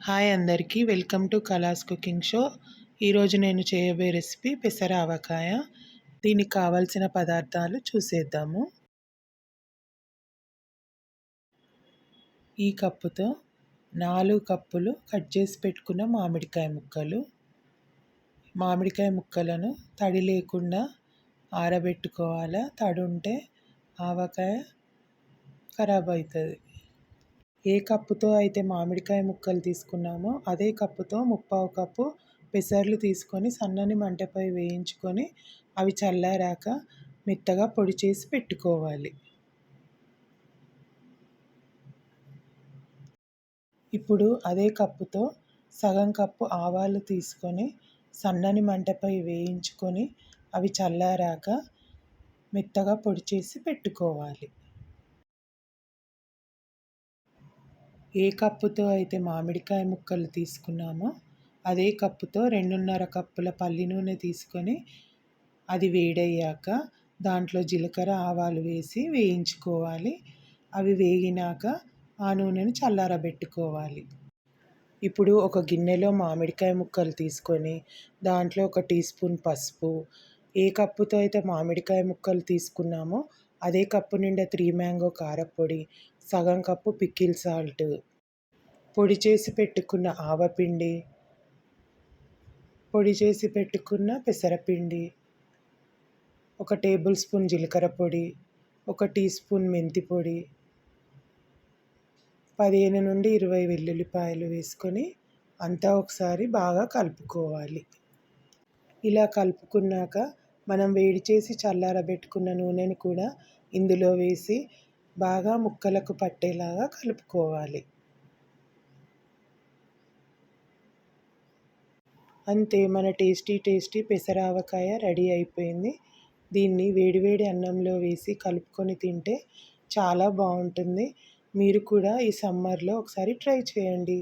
Hi అందరికీ welcome to కలాస్ cooking show. ఈరోజు నేను చేయబోయే రెసిపీ పెసర ఆవకాయ. దీనికి కావాల్సిన పదార్థాలు చూసేద్దాము. ఈ కప్పుతో 4 కప్పులు కట్ చేసి పెట్టుకున్న మామిడికాయ ముక్కలు. మామిడికాయ ముక్కలను తడి లేకుండా ఆరబెట్టుకోవాలి. తడి ఉంటే ఆవకాయ ఖరాబ్ అవుతుంది. ఏ కప్పుతో అయితే మామిడికాయ ముక్కలు తీసుకున్నామో అదే కప్పుతో 3/4 కప్పు పెసర్లు తీసుకొని సన్నని మంటపై వేయించుకొని అవి చల్లారాక మెత్తగా పొడి చేసి పెట్టుకోవాలి. ఇప్పుడు అదే కప్పుతో సగం కప్పు ఆవాలు తీసుకొని సన్నని మంటపై వేయించుకొని అవి చల్లారాక మెత్తగా పొడి చేసి పెట్టుకోవాలి. ఏ కప్పుతో అయితే మామిడికాయ ముక్కలు తీసుకున్నామో అదే కప్పుతో 2.5 కప్పుల పల్లి నూనె తీసుకొని అది వేడయ్యాక దాంట్లో జీలకర్ర ఆవాలు వేసి వేయించుకోవాలి. అవి వేగినాక ఆ నూనెను చల్లారబెట్టుకోవాలి. ఇప్పుడు ఒక గిన్నెలో మామిడికాయ ముక్కలు తీసుకొని దాంట్లో 1 టీ స్పూన్ పసుపు, ఏ కప్పుతో అయితే మామిడికాయ ముక్కలు తీసుకున్నామో అదే కప్పు నిండా 3 మ్యాంగో కారపొడి, సగం కప్పు పికిల్ సాల్ట్, పొడి చేసి పెట్టుకున్న ఆవపిండి, పొడి చేసి పెట్టుకున్న పెసరపిండి, 1 టేబుల్ స్పూన్ జీలకర్ర పొడి, 1 టీ స్పూన్ మెంతి పొడి, 15 నుండి 20 వెల్లుల్లిపాయలు వేసుకొని అంతా ఒకసారి బాగా కలుపుకోవాలి. ఇలా కలుపుకున్నాక మనం వేడి చేసి చల్లారబెట్టుకున్న నూనెని కూడా ఇందులో వేసి బాగా ముక్కలకు పట్టేలాగా కలుపుకోవాలి. అంతే, మన టేస్టీ పెసర ఆవకాయ రెడీ అయిపోయింది. దీన్ని వేడివేడి అన్నంలో వేసి కలుపుకొని తింటే చాలా బాగుంటుంది. మీరు కూడా ఈ సమ్మర్లో ఒకసారి ట్రై చేయండి.